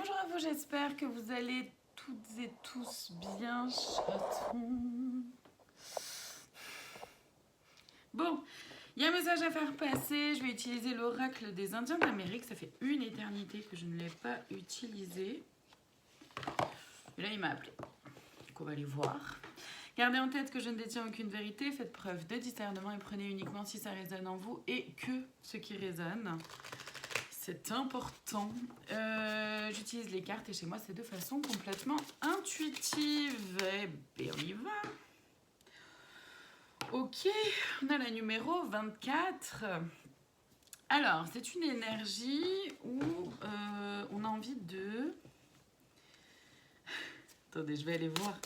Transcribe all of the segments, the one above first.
Bonjour à vous, j'espère que vous allez toutes et tous bien, chatons. Bon, il y a un message à faire passer. Je vais utiliser l'oracle des Indiens d'Amérique. Ça fait une éternité que je ne l'ai pas utilisé. Et là, il m'a appelé. Donc, on va aller voir. Gardez en tête que je ne détiens aucune vérité. Faites preuve de discernement et prenez uniquement si ça résonne en vous et que ce qui résonne. C'est important. J'utilise les cartes et chez moi, c'est de façon complètement intuitive. Et bien, on y va. Ok, on a la numéro 24. Alors, c'est une énergie où on a envie de... Attendez, je vais aller voir.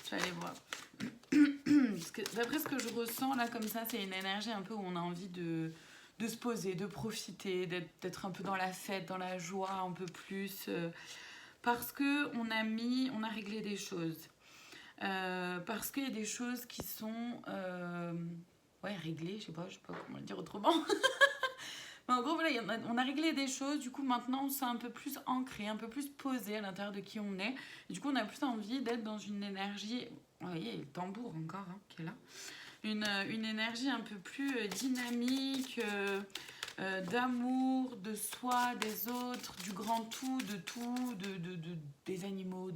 Parce que d'après ce que je ressens, là, comme ça, c'est une énergie un peu où on a envie de se poser, de profiter, d'être un peu dans la fête, dans la joie, un peu plus. Parce qu'on a réglé des choses. Parce qu'il y a des choses qui sont réglées, je sais pas comment le dire autrement. Mais en gros, voilà, on a réglé des choses, du coup maintenant on s'est un peu plus ancré, un peu plus posé à l'intérieur de qui on est. Et du coup on a plus envie d'être dans une énergie, vous voyez, il y a le tambour encore qui est là. Une énergie un peu plus dynamique, d'amour, de soi, des autres, du grand tout, des animaux,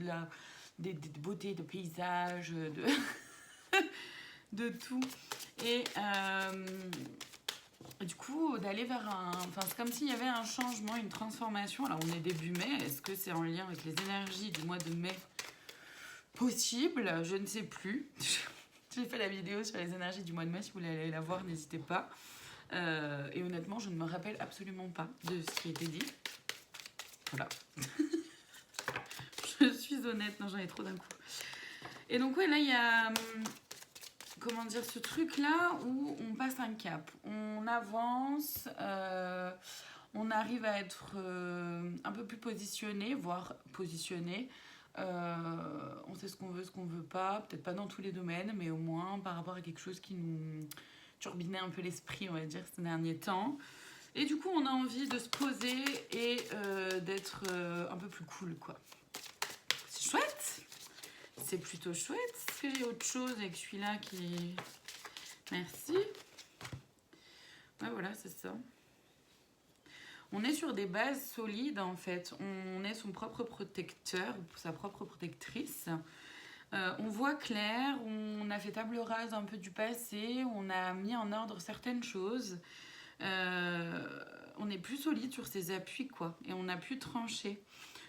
des beautés, de paysages, de tout. Et du coup, d'aller vers un... Enfin, c'est comme s'il y avait un changement, une transformation. Alors, on est début mai. Est-ce que c'est en lien avec les énergies du mois de mai? Possible, je ne sais plus. J'ai fait la vidéo sur les énergies du mois de mai. Si vous voulez aller la voir, n'hésitez pas. Et honnêtement, je ne me rappelle absolument pas de ce qui a été dit. Voilà. Je suis honnête. Non, j'en ai trop d'un coup. Et donc, ouais, là, il y a... Comment dire, ce truc-là où on passe un cap. On avance... on arrive à être un peu plus positionné, voire positionné. On sait ce qu'on veut pas. Peut-être pas dans tous les domaines, mais au moins par rapport à quelque chose qui nous turbinait un peu l'esprit, on va dire, ces derniers temps. Et du coup, on a envie de se poser et d'être un peu plus cool, quoi. C'est chouette. C'est plutôt chouette. Est-ce que j'ai autre chose avec celui-là qui... Merci. Ouais, voilà, c'est ça. On est sur des bases solides en fait, on est son propre protecteur, sa propre protectrice. On voit clair, on a fait table rase un peu du passé, on a mis en ordre certaines choses. On est plus solide sur ses appuis quoi, et on a pu trancher.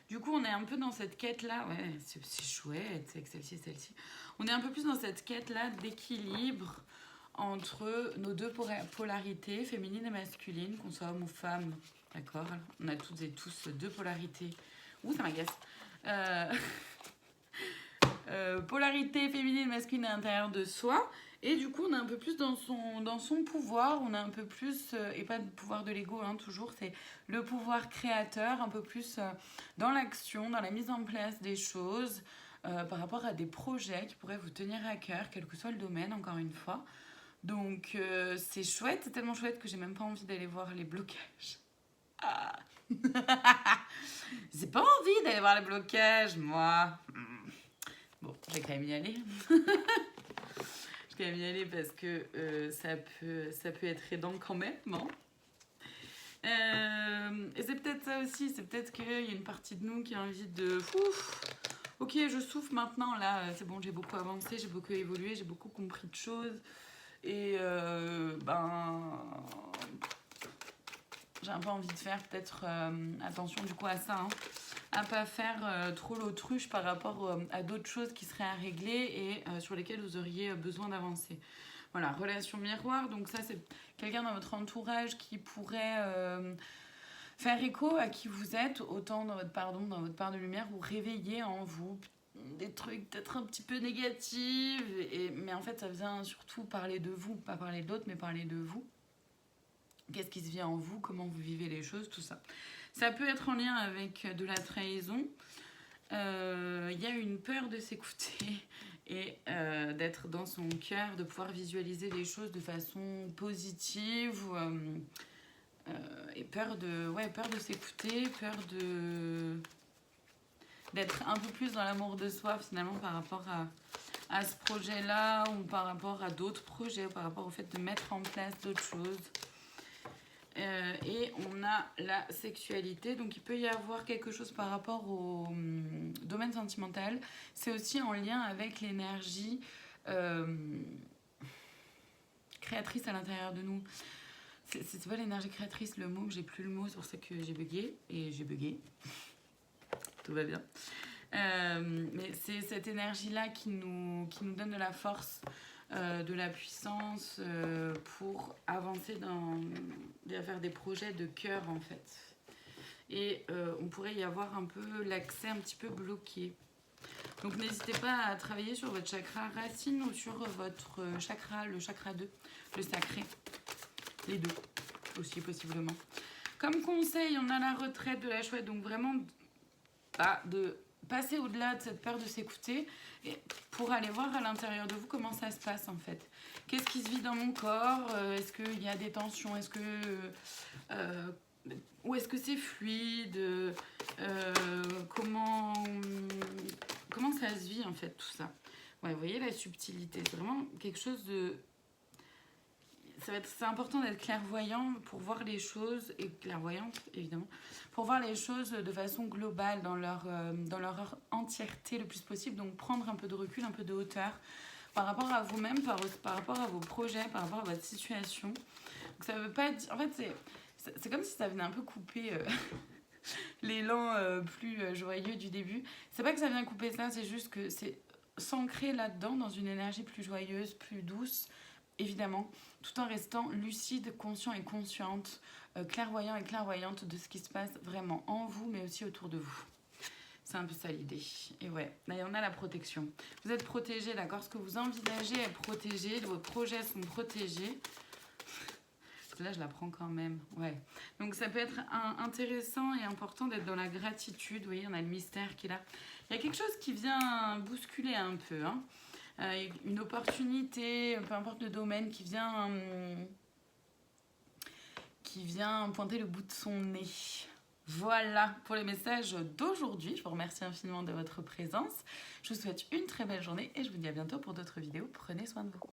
Du coup, on est un peu dans cette quête-là, ouais, c'est chouette, c'est que celle-ci. On est un peu plus dans cette quête-là d'équilibre entre nos deux polarités, féminine et masculine, qu'on soit homme ou femme. D'accord. On a toutes et tous deux polarités. Ouh, ça m'agace. Polarité féminine, masculine à l'intérieur de soi. Et du coup, on est un peu plus dans son pouvoir. On a un peu plus, et pas le pouvoir de l'ego, hein, toujours, c'est le pouvoir créateur, un peu plus dans l'action, dans la mise en place des choses, par rapport à des projets qui pourraient vous tenir à cœur, quel que soit le domaine, encore une fois. Donc, c'est chouette. C'est tellement chouette que j'ai même pas envie d'aller voir les blocages. Ah. J'ai pas envie d'aller voir les blocages, moi. Bon, je vais quand même y aller. Je vais quand même y aller parce que ça peut être aidant quand même. Hein. Et c'est peut-être ça aussi. C'est peut-être qu'il y a une partie de nous qui a envie de... Ouf, ok, je souffle maintenant. Là, c'est bon, j'ai beaucoup avancé, j'ai beaucoup évolué, j'ai beaucoup compris de choses. Et j'ai un peu envie de faire peut-être attention du coup à ça, hein, à pas faire trop l'autruche par rapport à d'autres choses qui seraient à régler et sur lesquelles vous auriez besoin d'avancer. Voilà, relation miroir, donc ça c'est quelqu'un dans votre entourage qui pourrait faire écho à qui vous êtes, autant dans votre part de lumière, ou réveiller en vous des trucs peut-être un petit peu négatifs, mais en fait ça vient surtout parler de vous, pas parler d'autres, mais parler de vous. Qu'est-ce qui se vient en vous, comment vous vivez les choses, tout ça. Ça peut être en lien avec de la trahison. Il y a une peur de s'écouter et d'être dans son cœur, de pouvoir visualiser les choses de façon positive. Et peur de s'écouter, peur de d'être un peu plus dans l'amour de soi finalement par rapport à ce projet-là ou par rapport à d'autres projets, ou par rapport au fait de mettre en place d'autres choses. Et on a la sexualité, donc il peut y avoir quelque chose par rapport au domaine sentimental. C'est aussi en lien avec l'énergie créatrice à l'intérieur de nous. C'est pas l'énergie créatrice le mot, j'ai plus le mot, c'est pour ça que j'ai bugué. Et j'ai bugué. Tout va bien. Mais c'est cette énergie-là qui nous donne de la force, de la puissance pour avancer faire des projets de cœur en fait. Et on pourrait y avoir un peu l'accès un petit peu bloqué. Donc n'hésitez pas à travailler sur votre chakra racine ou sur votre chakra, le chakra 2, le sacré. Les deux aussi possiblement. Comme conseil, on a la retraite de la chouette, donc vraiment de passer au-delà de cette peur de s'écouter et pour aller voir à l'intérieur de vous comment ça se passe en fait. Qu'est-ce qui se vit dans mon corps? Est-ce qu'il y a des tensions? Ou est-ce que c'est fluide? Comment ça se vit en fait tout ça? Ouais, vous voyez la subtilité, c'est vraiment quelque chose de... C'est important d'être clairvoyant pour voir les choses, et clairvoyante évidemment, pour voir les choses de façon globale dans leur entièreté le plus possible. Donc prendre un peu de recul, un peu de hauteur par rapport à vous-même, par rapport à vos projets, par rapport à votre situation. Donc ça veut pas dire... En fait, c'est comme si ça venait un peu couper l'élan plus joyeux du début. C'est pas que ça vient couper ça, c'est juste que c'est s'ancrer là-dedans, dans une énergie plus joyeuse, plus douce, évidemment, tout en restant lucide, conscient et consciente, clairvoyant et clairvoyante de ce qui se passe vraiment en vous, mais aussi autour de vous. C'est un peu ça l'idée. Et ouais, là, on a la protection. Vous êtes protégé, d'accord? Ce que vous envisagez est protégé, vos projets sont protégés. Là, je la prends quand même. Ouais. Donc, ça peut être intéressant et important d'être dans la gratitude. Vous voyez, on a le mystère qui est là. Il y a quelque chose qui vient bousculer un peu, hein. Une opportunité, peu importe le domaine, qui vient pointer le bout de son nez. Voilà pour les messages d'aujourd'hui. Je vous remercie infiniment de votre présence. Je vous souhaite une très belle journée et je vous dis à bientôt pour d'autres vidéos. Prenez soin de vous.